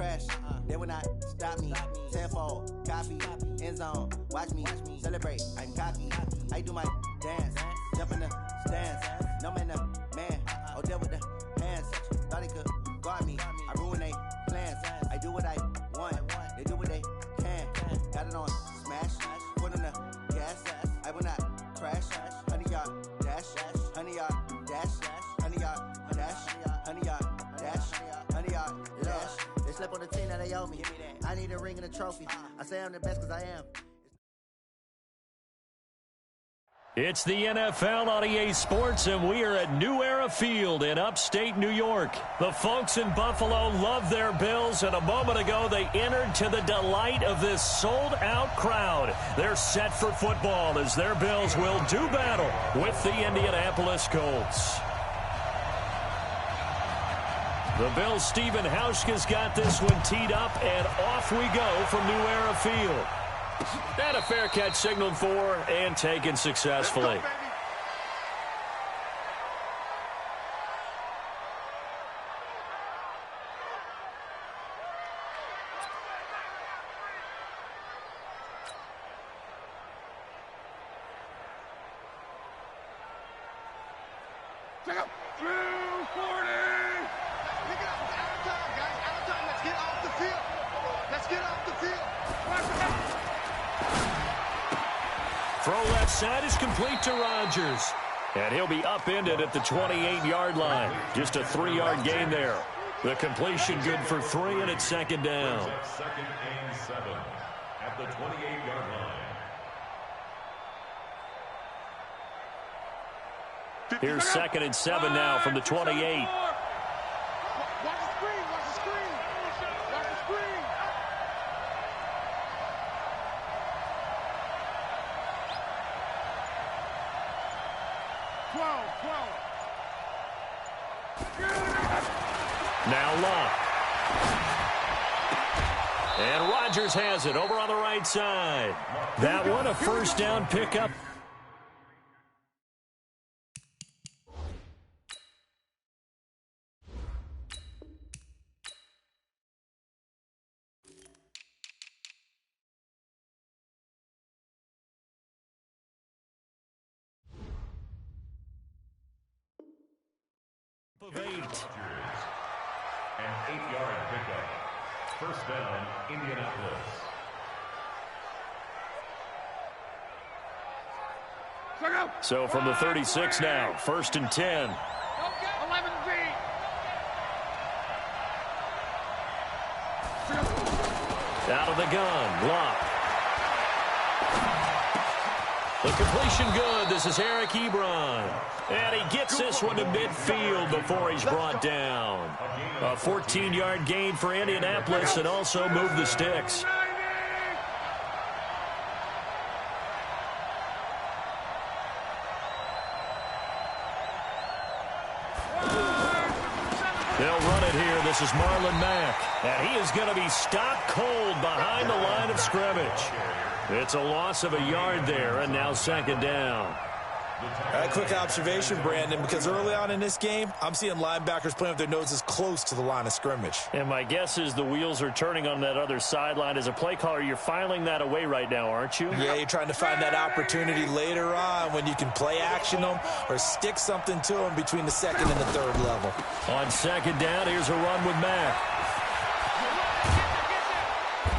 crash, they will not stop me. Tenfold, copy, end zone, watch me celebrate. I'm cocky, I do my dance, jump in the stands. No man, man, oh there with the hands. Thought they could guard me, I ruin they plans. I do what I want, they do what they can. Got it on smash, put on the gas. I will not crash. 100-yard dash, 100-yard dash, 100-yard dash, 100-yard dash, 100-yard dash. They slept on the team that they owe me. I need a ring and a trophy. I say I'm the best because I am. It's the NFL on EA Sports, and we are at New Era Field in upstate New York. The folks in Buffalo love their Bills, and a moment ago they entered to the delight of this sold-out crowd. They're set for football as their Bills will do battle with the Indianapolis Colts. The Bills' Stephen Hauschka's got this one teed up, and off we go from New Era Field. And a fair catch signaled for and taken successfully. Check out. 240. Pick it up. Out of time, guys. Out of time. Let's get off the field. Let's get off the field. Throw left side is complete to Rodgers. And he'll be upended at the 28-yard line. Just a 3-yard gain there. The completion good for 3, and it's second down. Second and 7 at the 28-yard line. Here's second and 7 now from the 28. Watch the screen. Watch the screen. Watch the screen. 12. Now Locke. And Rodgers has it over on the right side. That one a first down pickup. Of 8. An 8-yard pickup. First down, Indianapolis. So from the 36 now, first and 10. 11 feet. Out of the gun, Locke. The completion good. This is Eric Ebron. And he gets this one to midfield before he's brought down. A 14-yard gain for Indianapolis and also moved the sticks. They'll run it here. This is Marlon Mack. And he is going to be stopped cold behind the line of scrimmage. It's a loss of a yard there, and now second down. A quick observation, Brandon, because early on in this game, I'm seeing linebackers playing with their noses close to the line of scrimmage. And my guess is the wheels are turning on that other sideline. As a play caller, you're filing that away right now, aren't you? Yeah, you're trying to find that opportunity later on when you can play action them or stick something to them between the second and the third level. On second down, here's a run with Mack.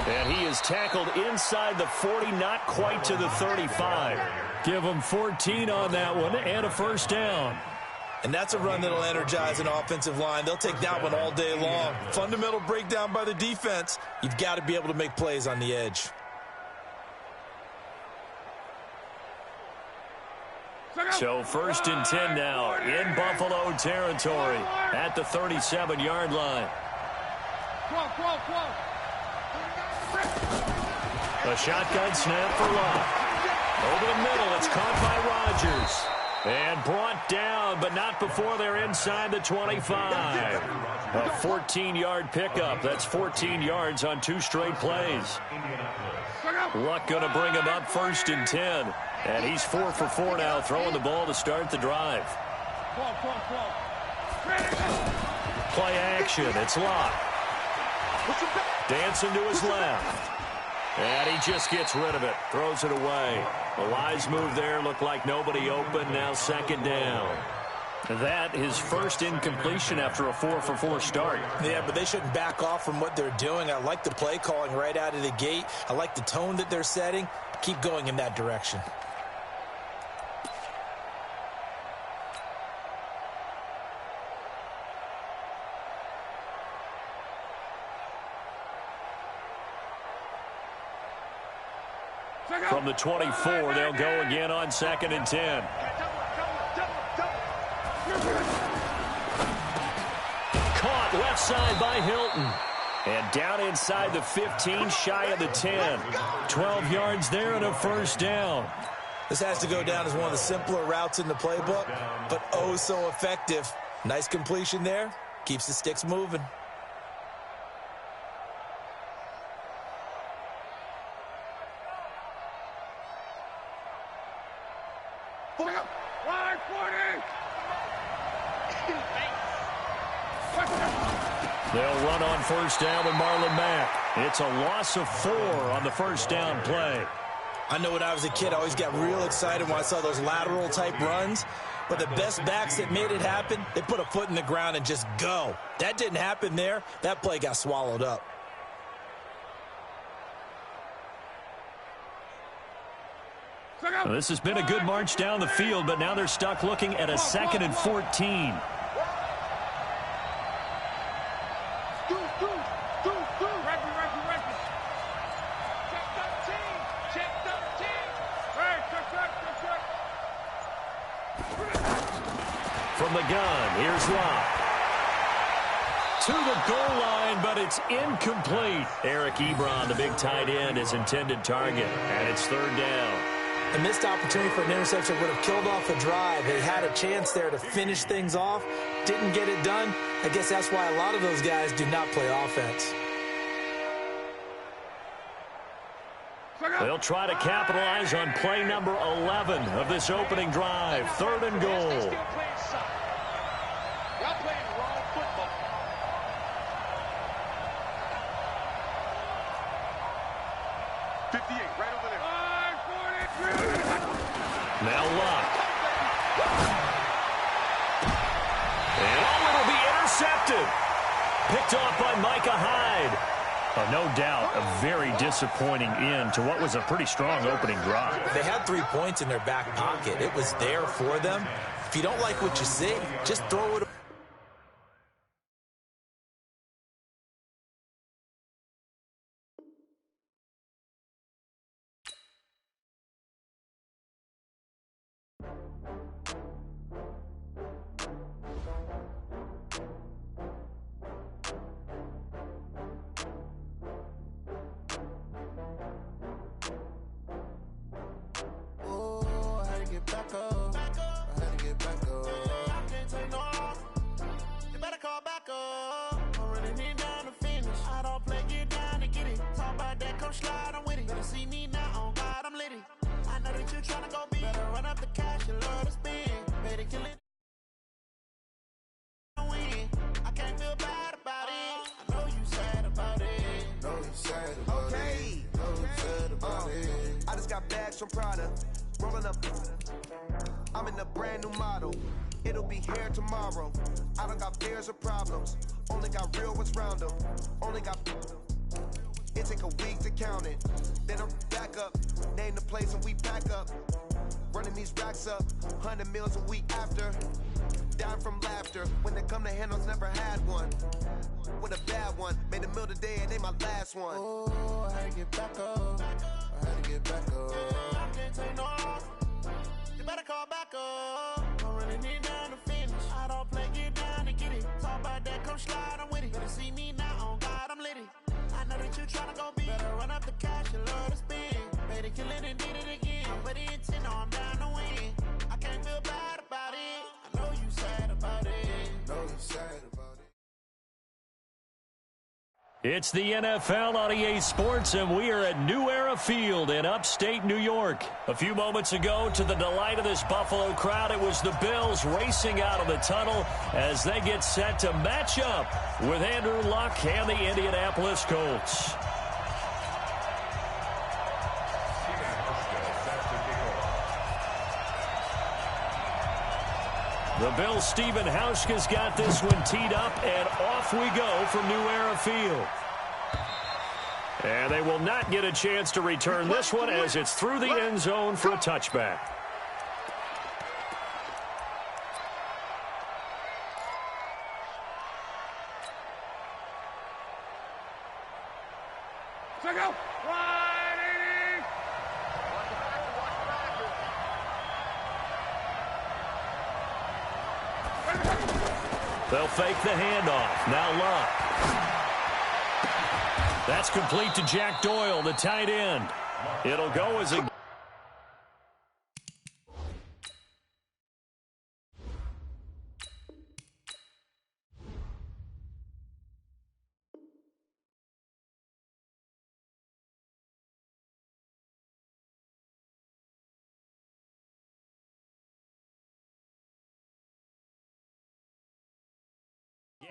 And he is tackled inside the 40, not quite to the 35. Give him 14 on that one and a first down. And that's a run that'll energize an offensive line. They'll take that one all day long. Fundamental breakdown by the defense. You've got to be able to make plays on the edge. So first and 10 now in Buffalo territory at the 37-yard line. A shotgun snap for Locke. Over the middle, it's caught by Rodgers. And brought down, but not before they're inside the 25. A 14-yard pickup. That's 14 yards on 2 straight plays. Luck going to bring him up first and 10. And he's 4 for 4 now, throwing the ball to start the drive. Play action. It's Locke. Dancing to his left. And he just gets rid of it. Throws it away. A wise move there. Looked like nobody open. Now second down. That is first incompletion after a 4-for-4 start. Yeah, but they shouldn't back off from what they're doing. I like the play calling right out of the gate. I like the tone that they're setting. Keep going in that direction. From the 24, they'll go again on 2nd and 10. Caught left side by Hilton. And down inside the 15, shy of the 10. 12 yards there and a first down. This has to go down as one of the simpler routes in the playbook, but oh so effective. Nice completion there. Keeps the sticks moving. They'll run on first down with Marlon Mack. It's a loss of 4 on the first down play. I know when I was a kid, I always got real excited when I saw those lateral-type runs. But the best backs that made it happen, they put a foot in the ground and just go. That didn't happen there. That play got swallowed up. Well, this has been a good march down the field, but now they're stuck looking at a 2nd and 14. From the gun, here's Locke. To the goal line, but it's incomplete. Eric Ebron, the big tight end, is intended target, and it's 3rd down. A missed opportunity for an interception would have killed off a drive. They had a chance there to finish things off. Didn't get it done. I guess that's why a lot of those guys do not play offense. They'll try to capitalize on play number 11 of this opening drive. 3rd and goal. Now Locke. And it'll be intercepted. Picked off by Micah Hyde. No doubt a very disappointing end to what was a pretty strong opening drive. They had 3 points in their back pocket. It was there for them. If you don't like what you see, just throw it. from Prada, rolling up. I'm in a brand new model. It'll be here tomorrow. I don't got fears or problems. Only got real ones round them. Only got. It take a week to count it. Then I'm back up. Name the place and we pack up. Running these racks up. 100 meals a week after. Down from laughter. When they come to handles, never had one. With a bad one. Made a meal today and they my last one. Oh, I had to get back up. I had to get back up. I can't take no off. You better call back up. I'm running it down to finish. I don't play, get down and get it. Talk about that, come slide, I'm with it. Better see me now, on God, I'm litty. I know that you tryna go big. Better run up the cash, you love to spin. Made it, kill it, and did it again. But the intent, no, I'm down to win. I can't feel bad about it. I know you sad about it. Know you sad about it. It's the NFL on EA Sports, and we are at New Era Field in upstate New York. A few moments ago, to the delight of this Buffalo crowd, it was the Bills racing out of the tunnel as they get set to match up with Andrew Luck and the Indianapolis Colts. The Bills' Stephen Hauschka's got this one teed up, and off we go from New Era Field. And they will not get a chance to return this one as it's through the end zone for a touchback. Check out. They'll fake the handoff. Now Luck. That's complete to Jack Doyle, the tight end. It'll go as a...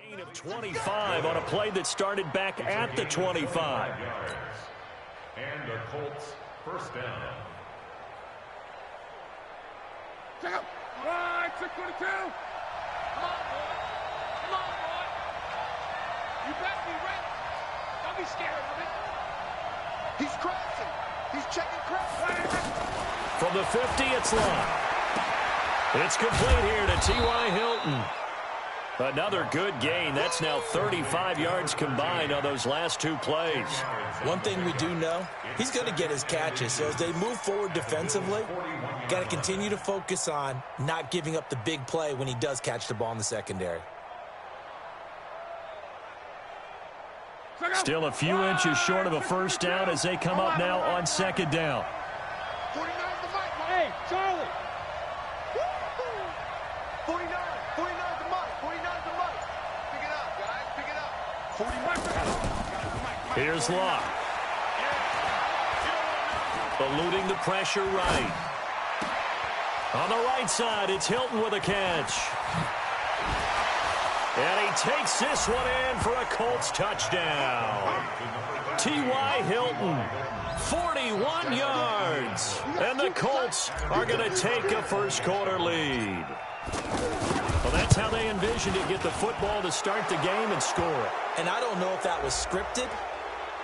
Gain of 25 on a play that started back at the 25. And the Colts first down. Check out. Right, 622. Come on, boy. Come on, boy. You better be ready. Don't be scared of it. He's crossing. He's checking crossing. From the 50, it's Luck. It's complete here to T.Y. Hilton. Another good gain. That's now 35 yards combined on those last two plays. One thing we do know, he's going to get his catches. So as they move forward defensively, got to continue to focus on not giving up the big play when he does catch the ball in the secondary. Still a few inches short of a first down as they come up now on second down. 49 the mic. Hey, Charlie. 49. 49 the mic. 49 the mic. Pick it up, guys. Pick it up. 41. Here's Luck. Eluding the pressure right. On the right side, it's Hilton with a catch. And he takes this one in for a Colts touchdown. T.Y. Hilton, 41 yards. And the Colts are going to take a first-quarter lead. Well, that's how they envisioned it, get the football to start the game and score it. And I don't know if that was scripted.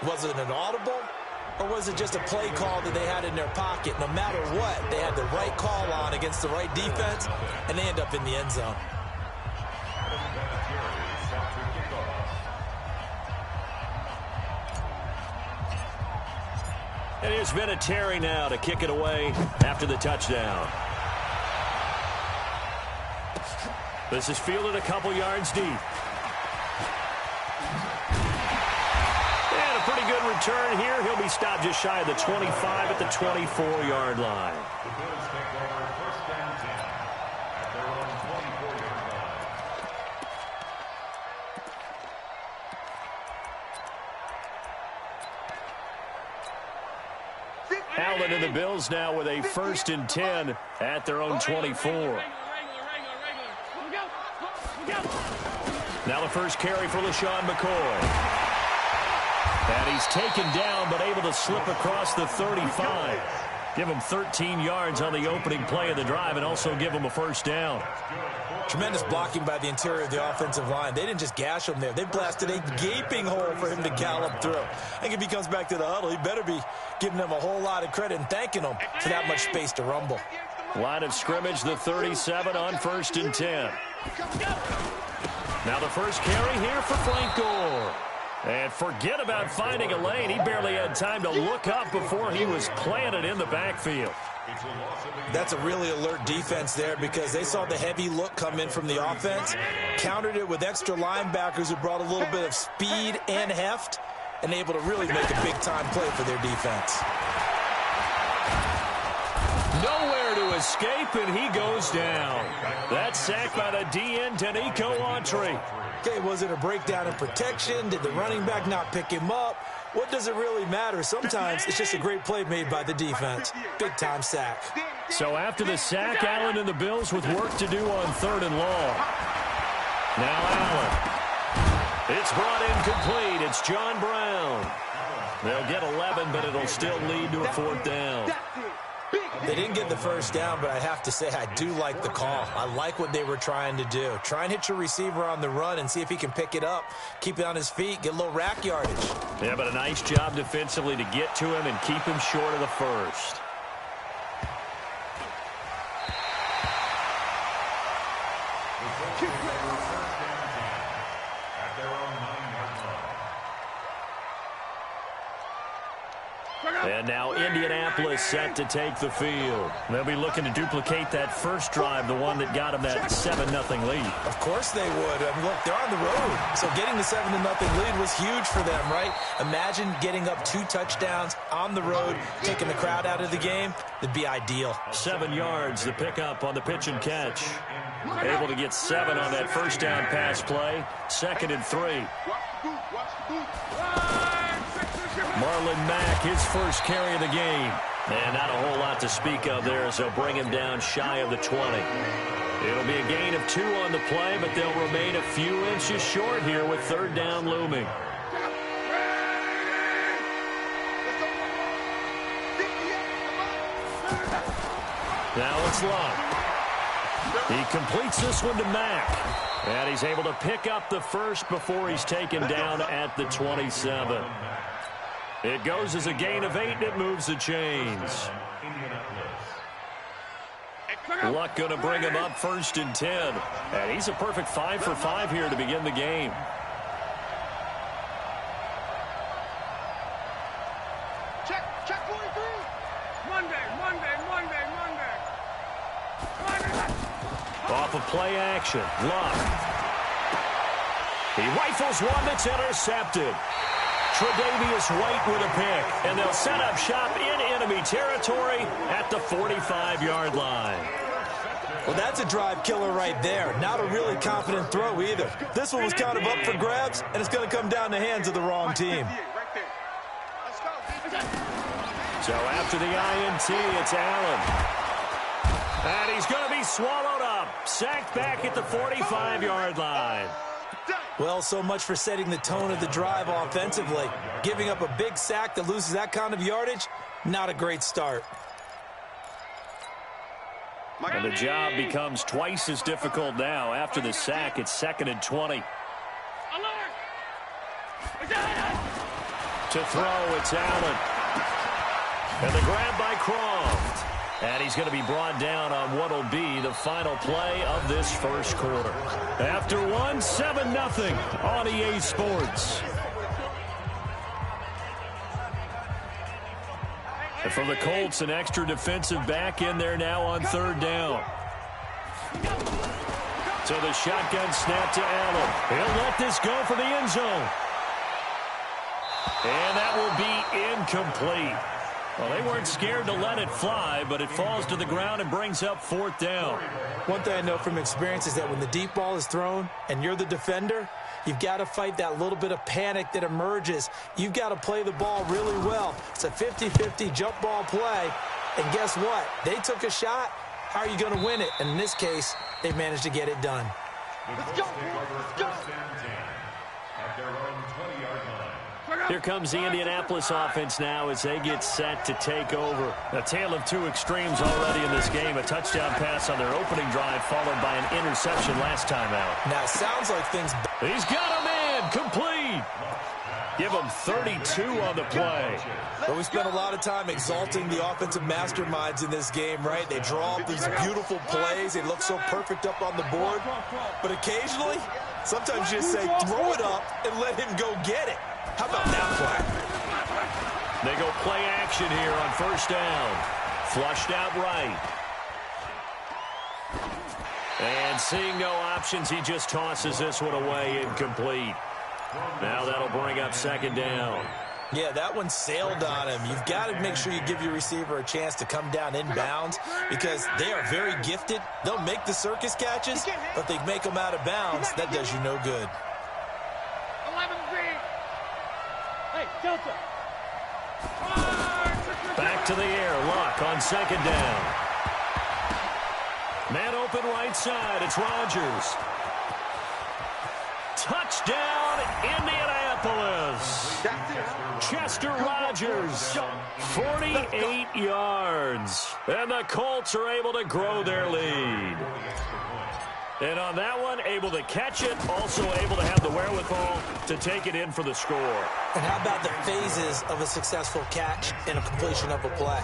Was it an audible? Or was it just a play call that they had in their pocket? No matter what, they had the right call on against the right defense, and they end up in the end zone. And here's Vinatieri now to kick it away after the touchdown. This is fielded a couple yards deep. And a pretty good return here. He'll be stopped just shy of the 25 at the 24-yard line. The Bills take over first down 10 at their own 24-yard line. Allen and the Bills now with a 1st and 10 at their own 24. Now the first carry for LaShawn McCoy. And he's taken down but able to slip across the 35. Give him 13 yards on the opening play of the drive and also give him a first down. Tremendous blocking by the interior of the offensive line. They didn't just gash him there. They blasted a gaping hole for him to gallop through. I think if he comes back to the huddle, he better be giving them a whole lot of credit and thanking them for that much space to rumble. Line of scrimmage, the 37 on 1st and 10. Now the first carry here for Frank Gore. And forget about finding a lane. He barely had time to look up before he was planted in the backfield. That's a really alert defense there because they saw the heavy look come in from the offense, countered it with extra linebackers who brought a little bit of speed and heft, and able to really make a big-time play for their defense. Nowhere to escape, and he goes down. That sack by the DN, Danico Autry. Okay, was it a breakdown in protection? Did the running back not pick him up? What does it really matter? Sometimes it's just a great play made by the defense. Big-time sack. So after the sack, Allen and the Bills with work to do on 3rd and long. Now Allen. It's brought in complete. It's John Brown. They'll get 11, but it'll still lead to a 4th down. They didn't get the first down, but I have to say I do like the call. I like what they were trying to do. Try and hit your receiver on the run and see if he can pick it up, keep it on his feet, get a little rack yardage. Yeah, but a nice job defensively to get to him and keep him short of the first. And now Indianapolis set to take the field. They'll be looking to duplicate that first drive, the one that got them that 7-0 lead. Of course they would. I mean, look, they're on the road. So getting the 7-0 lead was huge for them, right? Imagine getting up 2 touchdowns on the road, taking the crowd out of the game. It'd be ideal. 7 yards, the pickup on the pitch and catch. Able to get 7 on that first down pass play. 2nd and 3. Marlon Mack, his first carry of the game. And not a whole lot to speak of there as they'll bring him down shy of the 20. It'll be a gain of 2 on the play, but they'll remain a few inches short here with 3rd down looming. Now it's Luck. He completes this one to Mack. And he's able to pick up the first before he's taken down at the 27. It goes as a gain of 8, and it moves the chains. Luck going to bring him up 1st and 10. And he's a perfect 5 for 5 here to begin the game. Check 43. Monday. Off of play action, Luck. He rifles one that's intercepted. Tre'Davious White with a pick, and they'll set up shop in enemy territory at the 45-yard line. Well, that's a drive killer right there. Not a really confident throw either. This one was kind of up for grabs, and it's going to come down the hands of the wrong team. So after the INT, it's Allen. And he's going to be swallowed up. Sacked back at the 45-yard line. Well, so much for setting the tone of the drive offensively. Giving up a big sack that loses that kind of yardage, not a great start. And the job becomes twice as difficult now. After the sack, it's 2nd and 20. To throw, it's Allen. And the grab by Croft. And he's going to be brought down on what will be the final play of this first quarter. After one, 7-0 on EA Sports. And for the Colts, an extra defensive back in there now on 3rd down. So the shotgun snap to Allen. He'll let this go for the end zone. And that will be incomplete. Well, they weren't scared to let it fly, but it falls to the ground and brings up 4th down. One thing I know from experience is that when the deep ball is thrown and you're the defender, you've got to fight that little bit of panic that emerges. You've got to play the ball really well. It's a 50-50 jump ball play. And guess what? They took a shot. How are you going to win it? And in this case, they managed to get it done. Let's go. Here comes the Indianapolis offense now as they get set to take over. A tale of 2 extremes already in this game. A touchdown pass on their opening drive followed by an interception last time out. Now, it sounds like things... He's got a man complete. Give him 32 on the play. But we spent a lot of time exalting the offensive masterminds in this game, right? They draw up these beautiful plays. They look so perfect up on the board. But occasionally, sometimes you just say, throw it up and let him go get it. How about that play? They go play action here on 1st down. Flushed out right. And seeing no options, he just tosses this one away incomplete. Now that'll bring up 2nd down. Yeah, that one sailed on him. You've got to make sure you give your receiver a chance to come down inbounds because they are very gifted. They'll make the circus catches, but they make them out of bounds. That does you no good. 11 green. Hey, Delta. Back to the air. Luck on second down. Man open right side. It's Rodgers. Touchdown, Indianapolis. Chester Rogers, 48 yards. And the Colts are able to grow their lead. And on that one, able to catch it, also able to have the wherewithal to take it in for the score. And how about the phases of a successful catch and a completion of a play?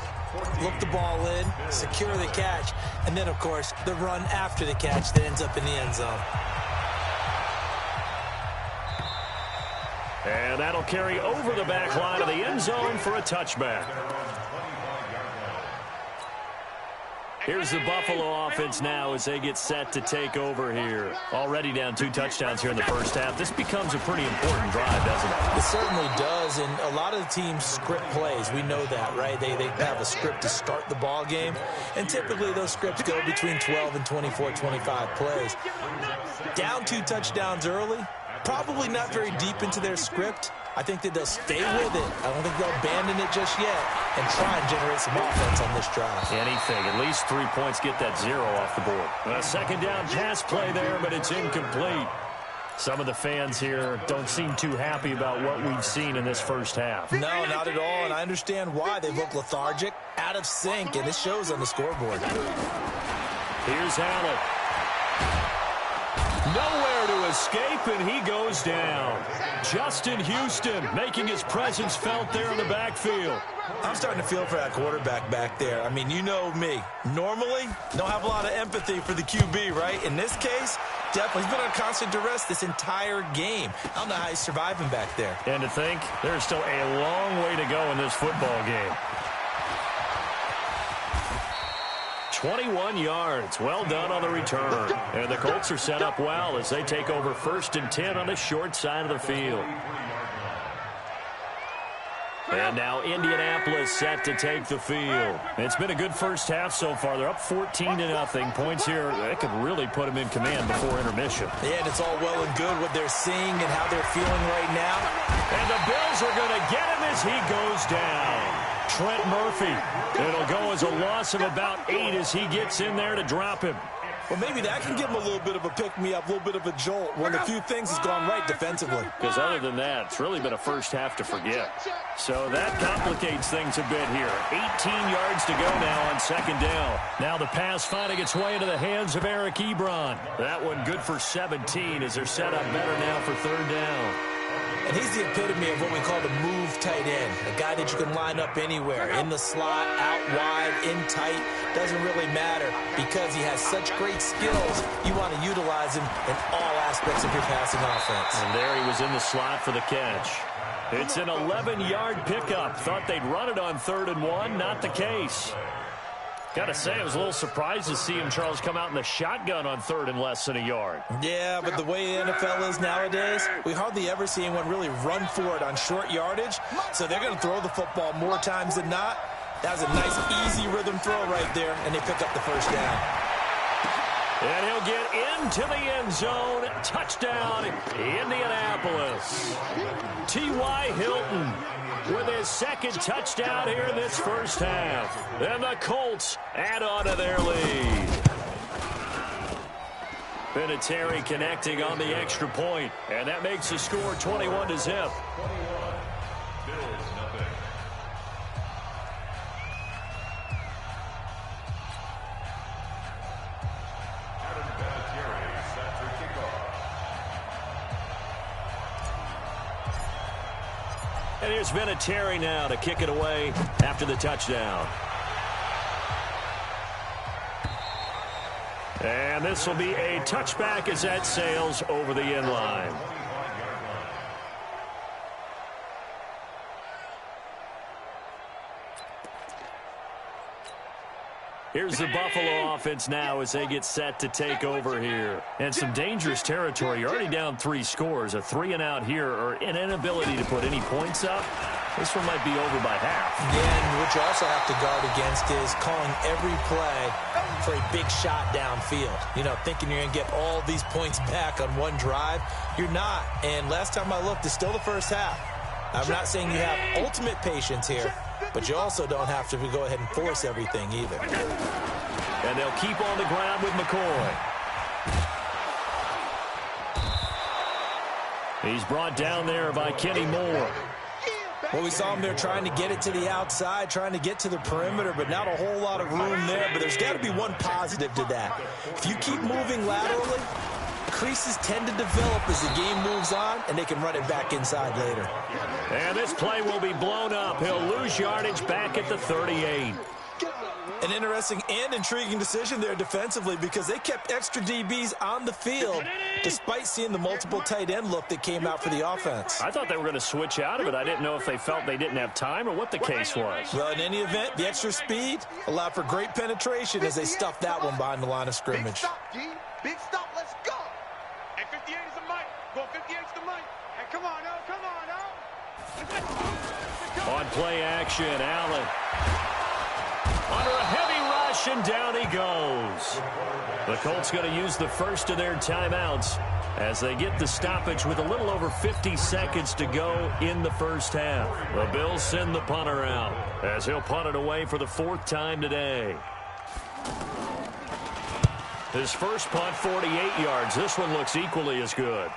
Look the ball in, secure the catch, and then, of course, the run after the catch that ends up in the end zone. And that'll carry over the back line of the end zone for a touchback. Here's the Buffalo offense now as they get set to take over here. Already down 2 touchdowns here in the first half. This becomes a pretty important drive, doesn't it? It certainly does, and a lot of the teams script plays. We know that, right? They have a script to start the ball game, and typically those scripts go between 12 and 24, 25 plays. Down 2 touchdowns early, probably not very deep into their script. I think that they'll stay with it. I don't think they'll abandon it just yet and try and generate some offense on this drive. Anything. At least 3 points, get that 0 off the board. A second down pass play there, but it's incomplete. Some of the fans here don't seem too happy about what we've seen in this first half. No, not at all, and I understand why. They look lethargic, out of sync, and it shows on the scoreboard. Here's Allen. Nowhere to escape, and he goes down. Justin Houston making his presence felt there in the backfield. I'm starting to feel for that quarterback back there. I mean, you know me. Normally, don't have a lot of empathy for the QB, right? In this case, definitely. He's been under constant duress this entire game. I don't know how he's surviving back there. And to think, there's still a long way to go in this football game. 21 yards. Well done on the return. And the Colts are set up well as they take over 1st and 10 on the short side of the field. And now Indianapolis set to take the field. It's been a good first half so far. They're up 14-0. Points here, that could really put them in command before intermission. Yeah, and it's all well and good what they're seeing and how they're feeling right now. And the Bills are going to get him as he goes down. Trent Murphy. It'll go as a loss of about 8 as he gets in there to drop him. Well, maybe that can give him a little bit of a pick-me-up, a little bit of a jolt. One of the few things has gone right defensively. Because other than that, it's really been a first half to forget. So that complicates things a bit here. 18 yards to go now on second down. Now the pass finding its way into the hands of Eric Ebron. That one good for 17 as they're set up better now for third down. And he's the epitome of what we call the move tight end. A guy that you can line up anywhere. In the slot, out wide, in tight. Doesn't really matter because he has such great skills. You want to utilize him in all aspects of your passing offense. And there he was in the slot for the catch. It's an 11-yard pickup. Thought they'd run it on 3rd and 1. Not the case. Got to say, I was a little surprised to see him, Charles, come out in the shotgun on 3rd and less than a yard. Yeah, but the way the NFL is nowadays, we hardly ever see anyone really run for it on short yardage. So they're going to throw the football more times than not. That was a nice, easy rhythm throw right there, and they pick up the first down. And he'll get into the end zone. Touchdown, Indianapolis. T.Y. Hilton with his 2nd touchdown here in this first half. And the Colts add on to their lead. Vinatieri connecting on the extra point. And that makes the score 21-0. And here's Vinatieri now to kick it away after the touchdown. And this will be a touchback as that sails over the end line. Here's the Buffalo offense now as they get set to take over here. And some dangerous territory. You're already down 3 scores. A 3-and-out here or an inability to put any points up. This one might be over by half. Yeah, and what you also have to guard against is calling every play for a big shot downfield. You know, thinking you're going to get all these points back on one drive. You're not. And last time I looked, it's still the first half. I'm not saying you have ultimate patience here, but you also don't have to go ahead and force everything either. And they'll keep on the ground with McCoy. He's brought down there by Kenny Moore. Well, we saw him there trying to get it to the outside, trying to get to the perimeter, but not a whole lot of room there. But there's got to be one positive to that. If you keep moving laterally, creases tend to develop as the game moves on, and they can run it back inside later. And this play will be blown up. He'll lose yardage back at the 38. An interesting and intriguing decision there defensively because they kept extra DBs on the field despite seeing the multiple tight end look that came out for the offense. I thought they were going to switch out of it. I didn't know if they felt they didn't have time or what the case was. Well, in any event, the extra speed allowed for great penetration as they stuffed that one behind the line of scrimmage. Big stop, G. Big stop. Let's go. And 58 is the mic. Go 58 is the mic. And come on, now. Come on, now. On play action, Allen. Under a heavy rush, and down he goes. The Colts going to use the first of their timeouts as they get the stoppage with a little over 50 seconds to go in the first half. The Bills send the punter out as he'll punt it away for the 4th time today. His first punt, 48 yards. This one looks equally as good.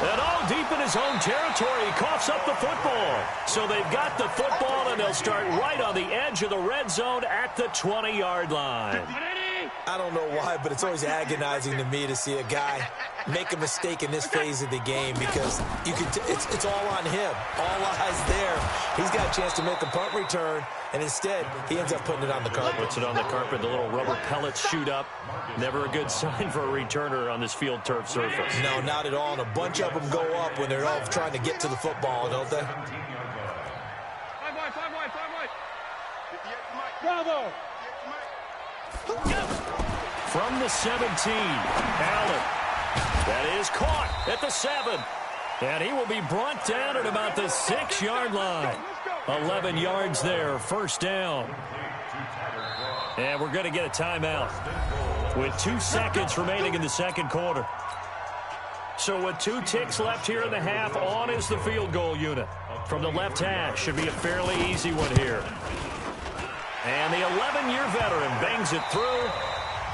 And all deep in his own territory, he coughs up the football. So they've got the football, and they'll start right on the edge of the red zone at the 20-yard line. I don't know why, but it's always agonizing to me to see a guy make a mistake in this phase of the game because you can it's all on him. All eyes there. He's got a chance to make a punt return, and instead he ends up putting it on the carpet. Puts it on the carpet. The little rubber pellets shoot up. Never a good sign for a returner on this field turf surface. No, not at all. And a bunch of them go up when they're all trying to get to the football, don't they? 5 wide. Bravo. From the 17, Allen. That is caught at the 7. And he will be brought down at about the 6-yard line. 11 yards there, first down. And we're going to get a timeout with 2 seconds remaining in the second quarter. So with 2 ticks left here in the half, on is the field goal unit. From the left hash, should be a fairly easy one here. And the 11-year veteran bangs it through.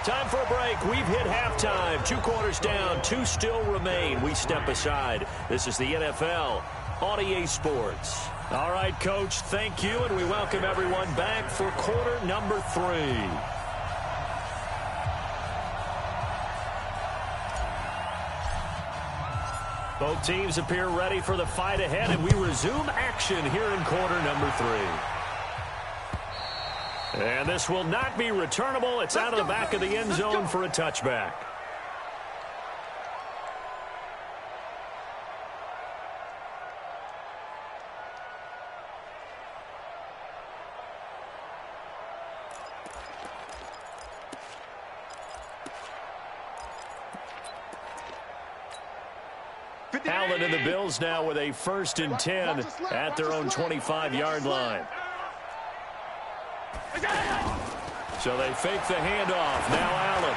Time for a break. We've hit halftime. 2 quarters down. 2 still remain. We step aside. This is the NFL on EA Sports. All right, Coach, thank you, and we welcome everyone back for quarter number 3. Both teams appear ready for the fight ahead, and we resume action here in quarter number 3. And this will not be returnable. It's out of the back of the end zone for a touchback. Allen and the Bills now with a 1st and 10 at their own 25-yard line. So they fake the handoff. Now Allen.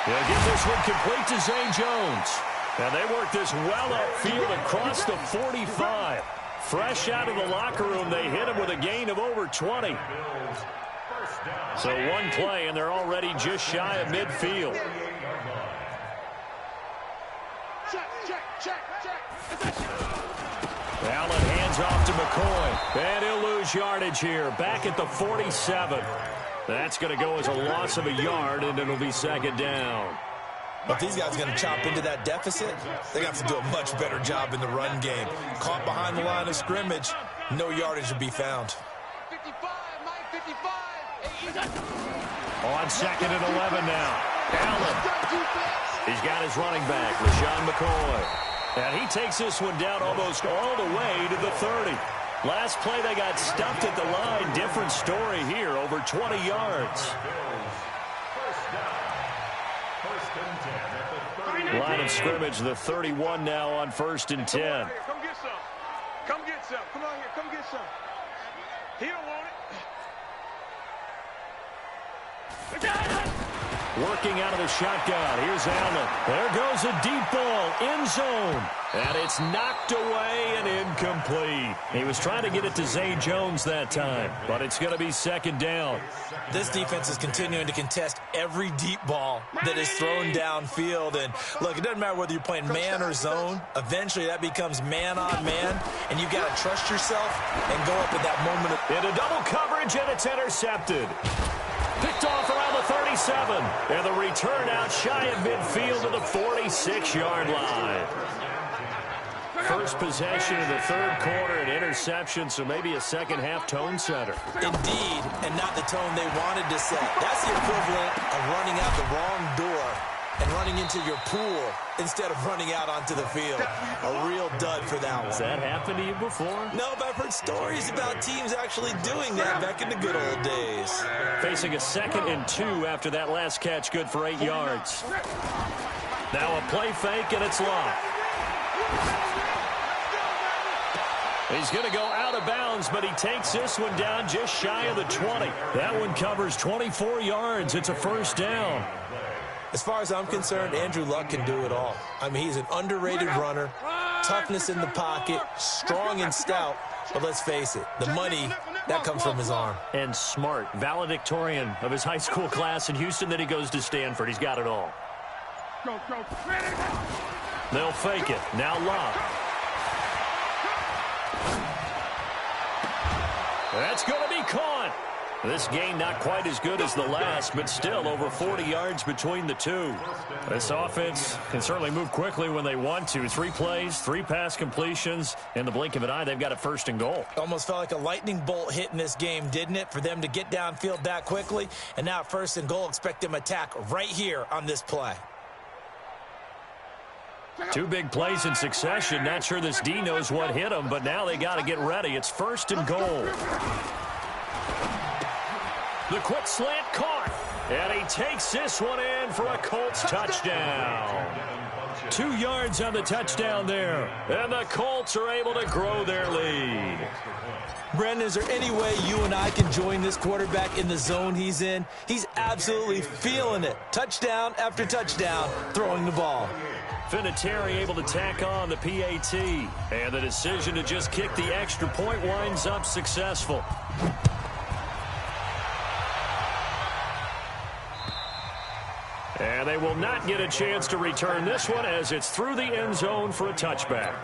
They'll get this one complete to Zay Jones. And they work this well upfield across the 45. Fresh out of the locker room, they hit him with a gain of over 20. So 1 play, and they're already just shy of midfield. Allen hands off to McCoy. And he'll lose yardage here. Back at the 47. That's going to go as a loss of a yard, and it'll be 2nd down. If these guys are going to chop into that deficit, they're going to have to do a much better job in the run game. Caught behind the line of scrimmage, no yardage to be found. 55, Mike, 55. On 2nd and 11 now. Allen. He's got his running back, LaShawn McCoy. And he takes this one down almost all the way to the 30. Last play, they got stuffed at the line. Different story here, over 20 yards. Line of scrimmage, the 31 now on 1st and 10. Come get some. Come on here. Come get some. He don't want it. Working out of the shotgun. Here's Allen. There goes a deep ball. End zone. And it's knocked away and incomplete. He was trying to get it to Zay Jones that time, but it's going to be second down. This defense is continuing to contest every deep ball that is thrown downfield. And, look, it doesn't matter whether you're playing man or zone. Eventually that becomes man on man, and you've got to trust yourself and go up at that moment. Into double coverage, and it's intercepted. Picked off around the 37. And the return out shy of midfield to the 46-yard line. First possession of the third quarter, an interception, so maybe a second-half tone setter. Indeed, and not the tone they wanted to set. That's the equivalent of running out the wrong door and running into your pool instead of running out onto the field. A real dud for that one. Has that happened to you before? No, but I've heard stories about teams actually doing that back in the good old days. Facing a 2nd and 2 after that last catch, good for 8 yards. Now a play fake, and it's locked. He's going to go out of bounds, but he takes this one down just shy of the 20. That one covers 24 yards. It's a first down. As far as I'm concerned, Andrew Luck can do it all. I mean, he's an underrated runner, toughness in the pocket, strong and stout. But let's face it, the money, that comes from his arm. And smart, valedictorian of his high school class in Houston. Then he goes to Stanford. He's got it all. They'll fake it. Now Luck. That's going to be caught. This game not quite as good as the last, but still over 40 yards between the two. This offense can certainly move quickly when they want to. 3 plays, 3 pass completions. In the blink of an eye, they've got a 1st and goal. Almost felt like a lightning bolt hit in this game, didn't it? For them to get downfield that quickly. And now 1st and goal, expect them to attack right here on this play. 2 big plays in succession. Not sure this D knows what hit him, but now they got to get ready. It's 1st and goal. The quick slant caught. And he takes this one in for a Colts touchdown. 2 yards on the touchdown there. And the Colts are able to grow their lead. Brandon, is there any way you and I can join this quarterback in the zone he's in? He's absolutely feeling it. Touchdown after touchdown, throwing the ball. Vinatieri able to tack on the PAT. And the decision to just kick the extra point winds up successful. And they will not get a chance to return this one as it's through the end zone for a touchback.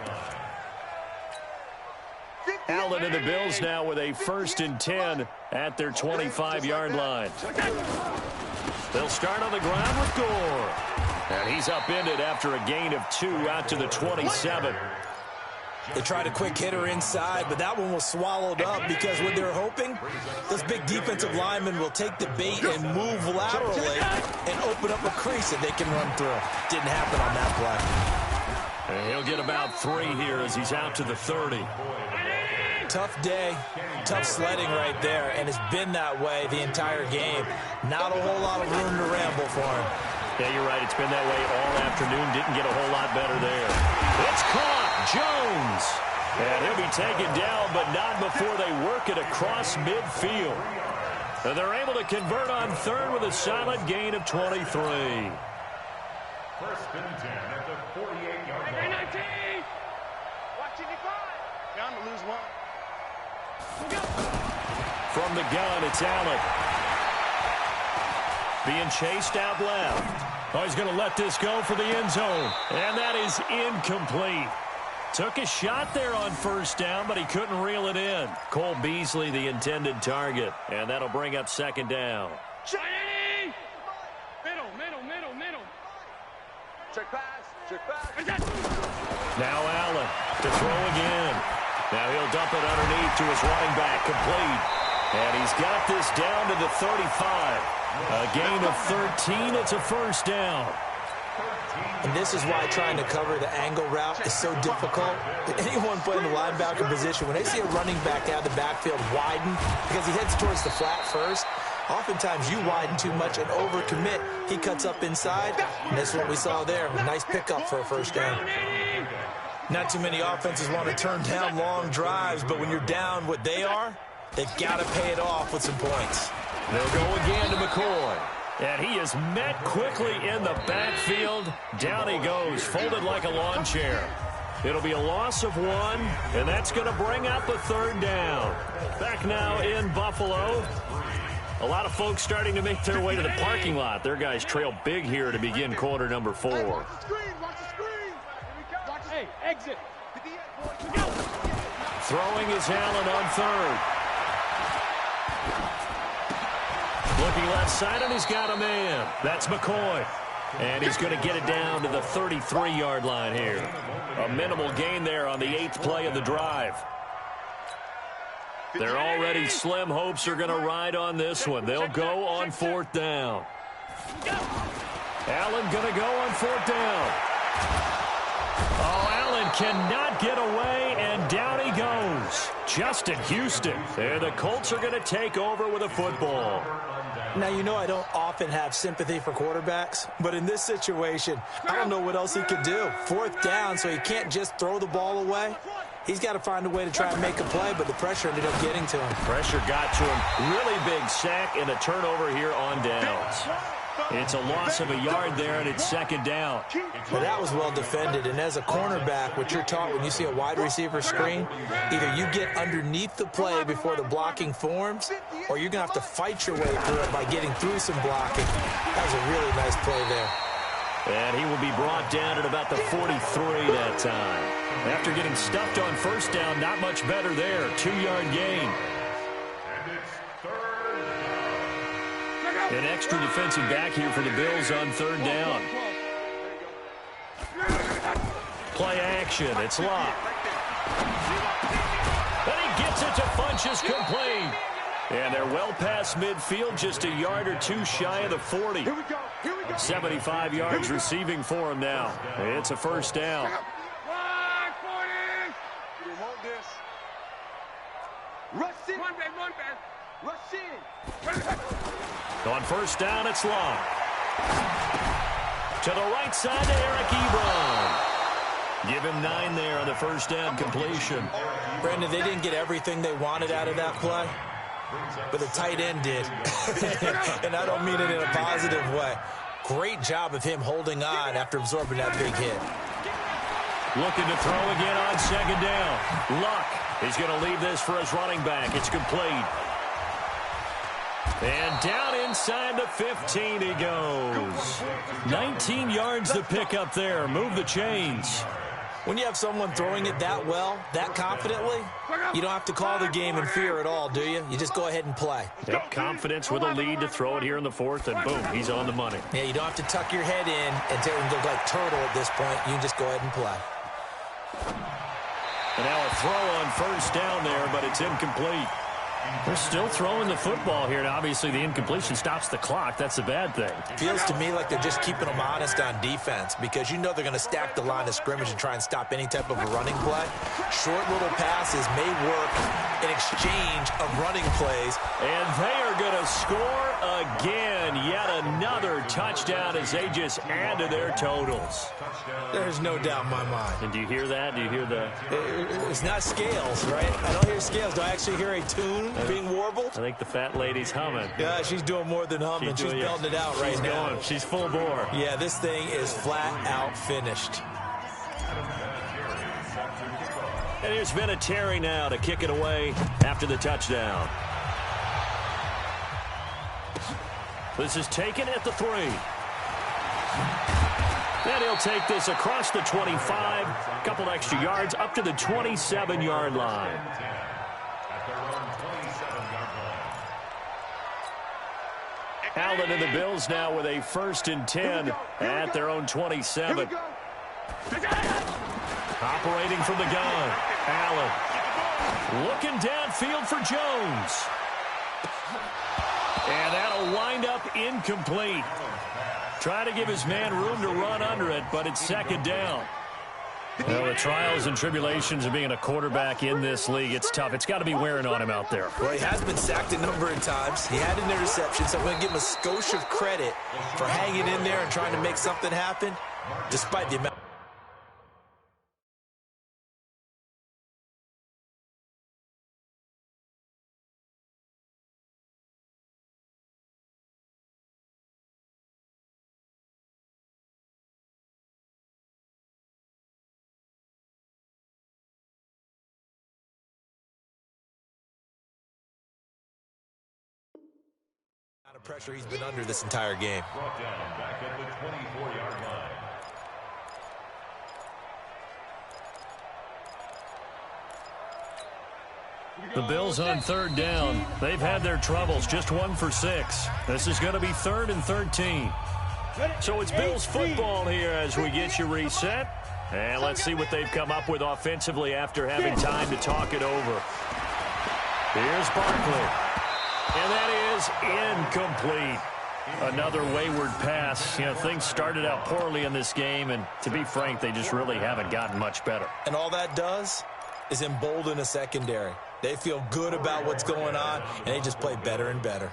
Allen and the Bills now with a 1st and 10 at their 25-yard line. They'll start on the ground with Gore. And he's upended after a gain of 2 out to the 27. They tried a quick hitter inside, but that one was swallowed up because what they're hoping, this big defensive lineman will take the bait and move laterally and open up a crease that they can run through. Didn't happen on that play. And he'll get about 3 here as he's out to the 30. Tough day, tough sledding right there, and it's been that way the entire game. Not a whole lot of room to ramble for him. Yeah, you're right. It's been that way all afternoon. Didn't get a whole lot better there. It's caught. Jones. And he'll be taken down, but not before they work it across midfield. And they're able to convert on 3rd with a solid gain of 23. 1st and 10 at the 48-yard line. Watching you go. I'm going to lose 1. From the gun, it's Allen. Being chased out left. Oh, he's going to let this go for the end zone. And that is incomplete. Took a shot there on 1st down, but he couldn't reel it in. Cole Beasley, the intended target. And that'll bring up 2nd down. Middle. Check pass. Now Allen to throw again. Now he'll dump it underneath to his running back, complete. And he's got this down to the 35. A gain of 13. It's a 1st down. And this is why trying to cover the angle route is so difficult. Anyone playing the linebacker position, when they see a running back out of the backfield widen, because he heads towards the flat first, oftentimes you widen too much and overcommit. He cuts up inside, and that's what we saw there. A nice pickup for a 1st down. Not too many offenses want to turn down long drives, but when you're down what they are, they've got to pay it off with some points. They'll go again to McCoy. And he is met quickly in the backfield. Down he goes, folded like a lawn chair. It'll be a loss of 1, and that's going to bring up a 3rd down. Back now in Buffalo. A lot of folks starting to make their way to the parking lot. Their guys trail big here to begin quarter number 4. Hey, watch the screen, watch the screen. Hey, exit. Throwing is Allen on 3rd. Looking left side, and he's got a man. That's McCoy. And he's going to get it down to the 33-yard line here. A minimal gain there on the 8th play of the drive. Their already slim hopes are going to ride on this one. They'll go on 4th down. Allen going to go on 4th down. Oh, Allen cannot get away, and down he goes. Justin Houston. And the Colts are going to take over with a football. Now, you know I don't often have sympathy for quarterbacks, but in this situation, I don't know what else he could do. 4th down, so he can't just throw the ball away. He's got to find a way to try and make a play, but the pressure ended up getting to him. Pressure got to him. Really big sack and a turnover here on downs. It's a loss of a yard there, and it's 2nd down. Well, that was well defended, and as a cornerback, what you're taught when you see a wide receiver screen, either you get underneath the play before the blocking forms, or you're going to have to fight your way through it by getting through some blocking. That was a really nice play there. And he will be brought down at about the 43 that time. After getting stuffed on 1st down, not much better there. 2-yard gain. An extra defensive back here for the Bills on 3rd down. Play action. It's locked. And he gets it to Funchess complete. And they're well past midfield, just a yard or 2 shy of the 40. 75 yards receiving for him now. It's a 1st down. On 1st down, it's long. To the right side to Eric Ebron. Give him 9 there on the 1st down completion. Brandon, they didn't get everything they wanted out of that play, but the tight end did. And I don't mean it in a positive way. Great job of him holding on after absorbing that big hit. Looking to throw again on 2nd down. Luck is going to leave this for his running back. It's complete. And down inside the 15 he goes. 19 yards to pick up there. Move the chains. When you have someone throwing it that well, that confidently, you don't have to call the game in fear at all, do you? You just go ahead and play. Yep, confidence with a lead to throw it here in the 4th, and boom, he's on the money. Yeah, you don't have to tuck your head in and look like turtle at this point. You can just go ahead and play. And now a throw on 1st down there, but it's incomplete. They're still throwing the football here, and obviously the incompletion stops the clock. That's a bad thing. Feels to me like they're just keeping them honest on defense because you know they're going to stack the line of scrimmage and try and stop any type of a running play. Short little passes may work in exchange of running plays. And they are going to score again. Yet another touchdown as they just add to their totals. There's no doubt in my mind. And do you hear that? Do you hear the... It's not scales, right? I don't hear scales. Do I actually hear a tune being warbled? I think the fat lady's humming. Yeah, she's doing more than humming. She's belting it out right now. Going. She's full bore. Yeah, this thing is flat out finished. And here's Vinatieri now to kick it away after the touchdown. This is taken at the 3. And he'll take this across the 25, a couple extra yards, up to the 27-yard line. Allen and the Bills now with a 1st and 10 at their own 27. Operating from the gun, Allen looking downfield for Jones. And that'll wind up incomplete. Try to give his man room to run under it, but it's 2nd down. Well, the trials and tribulations of being a quarterback in this league, it's tough. It's got to be wearing on him out there. Well, he has been sacked a number of times. He had an interception, so I'm going to give him a skosh of credit for hanging in there and trying to make something happen, despite the amount of pressure he's been under this entire game. Brought down back at the 24-yard line. The Bills on third down. They've had their troubles, just 1 for 6. This is going to be 3rd and 13. So it's Bills football here as we get you reset. And let's see what they've come up with offensively after having time to talk it over. Here's Barkley. And that is incomplete. Another wayward pass. You know, things started out poorly in this game, and to be frank, they just really haven't gotten much better. And all that does is embolden a secondary. They feel good about what's going on, and they just play better and better.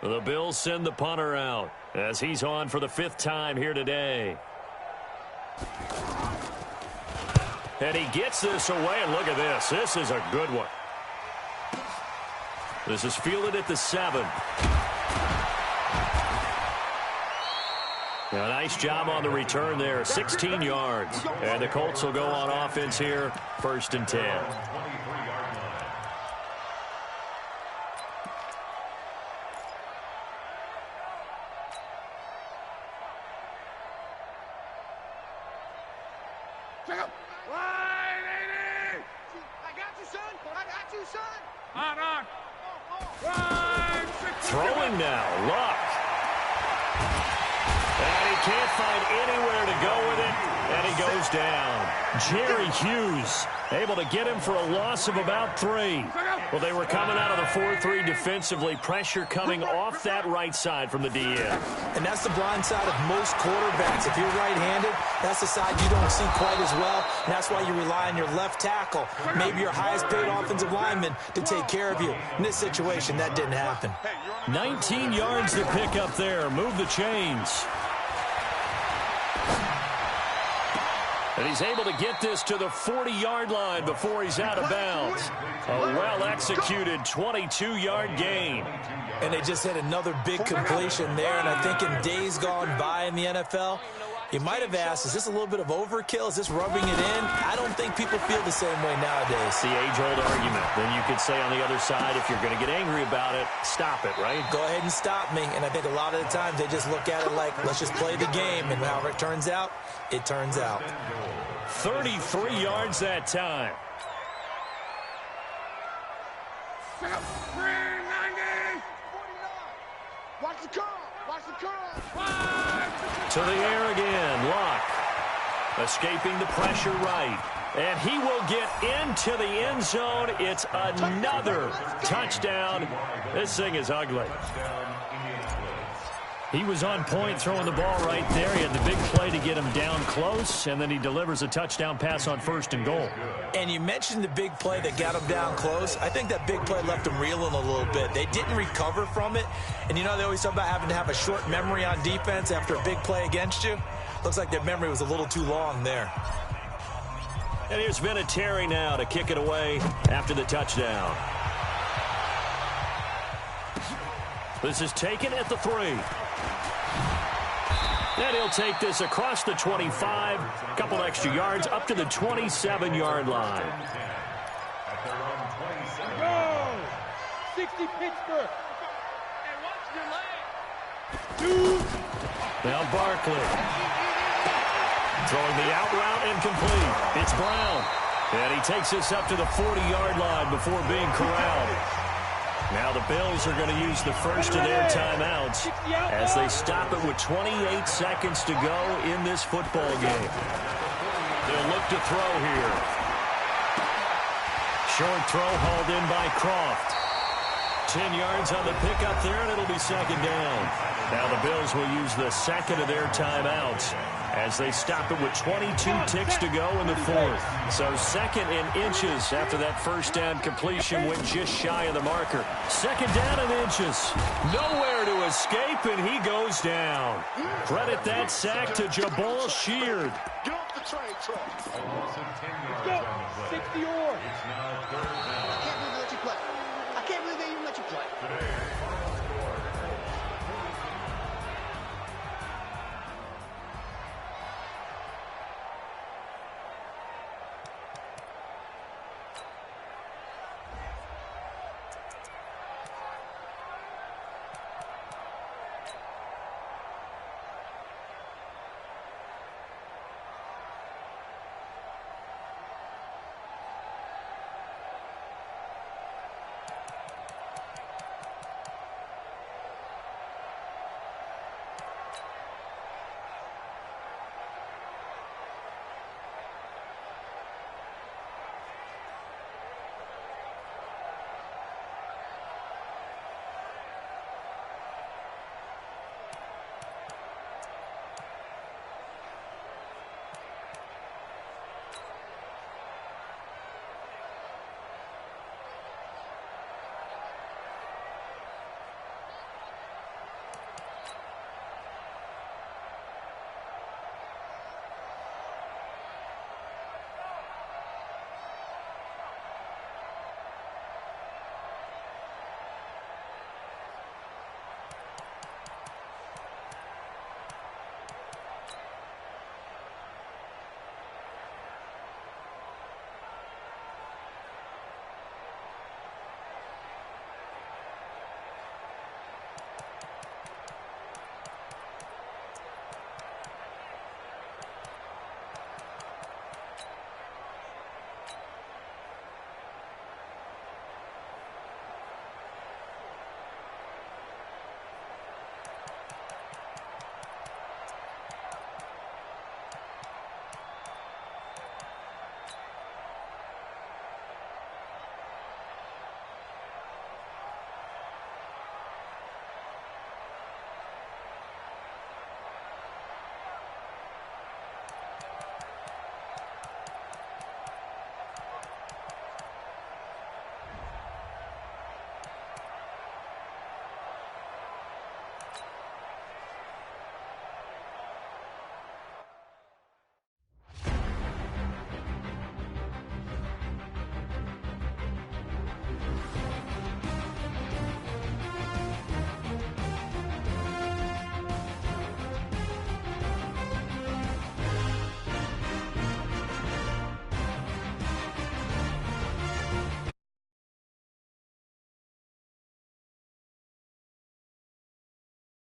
The Bills send the punter out as he's on for the 5th time here today. And he gets this away, and look at this. This is a good one. This is fielded at the 7. Now, nice job on the return there, 16 yards. And the Colts will go on offense here, 1st and 10. Check up. Line 80. I got you, son. I got you, son. On. Line 60. Throwing now, Luck. And he can't find anywhere to go with it, and he goes down. Jerry Hughes able to get him for a loss of about 3. Well, they were coming out of the 4-3 defensively. Pressure coming off that right side from the DN. And that's the blind side of most quarterbacks. If you're right-handed, that's the side you don't see quite as well. And that's why you rely on your left tackle, maybe your highest-paid offensive lineman, to take care of you. In this situation, that didn't happen. 19 yards to pick up there. Move the chains. And he's able to get this to the 40-yard line before he's out of bounds. A well-executed 22-yard gain. And they just had another big completion there. And I think in days gone by in the NFL, you might have asked, is this a little bit of overkill? Is this rubbing it in? I don't think people feel the same way nowadays. The age-old argument. Then you could say on the other side, if you're going to get angry about it, stop it, right? Go ahead and stop me. And I think a lot of the times they just look at it like, let's just play the game. And however it turns out, it turns out. 33 yards that time. Check up. 390. 49. Watch the curl. Watch the curl. To the air again. Luck. Escaping the pressure right. And he will get into the end zone. It's another touchdown. This thing is ugly. He was on point throwing the ball right there. He had the big play to get him down close, and then he delivers a touchdown pass on 1st and goal. And you mentioned the big play that got him down close. I think that big play left him reeling a little bit. They didn't recover from it. And you know, they always talk about having to have a short memory on defense after a big play against you. Looks like their memory was a little too long there. And here's Vinatieri now to kick it away after the touchdown. This is taken at the 3. And he'll take this across the 25, a couple extra yards, up to the 27-yard line. Go! 60 Pittsburgh. And watch your leg. Now Barkley. Throwing the out route incomplete. It's Brown. And he takes this up to the 40-yard line before being corralled. Now the Bills are going to use the first of their timeouts as they stop it with 28 seconds to go in this football game. They'll look to throw here. Short throw hauled in by Croft. 10 yards on the pickup there, and it'll be 2nd down. Now the Bills will use the second of their timeouts as they stop it with 22 ticks to go in the 4th. So 2nd and inches after that 1st down completion went just shy of the marker. 2nd down and inches. Nowhere to escape, and he goes down. Credit that sack to Jabal Sheard. Get off the train track. Go. 60 or.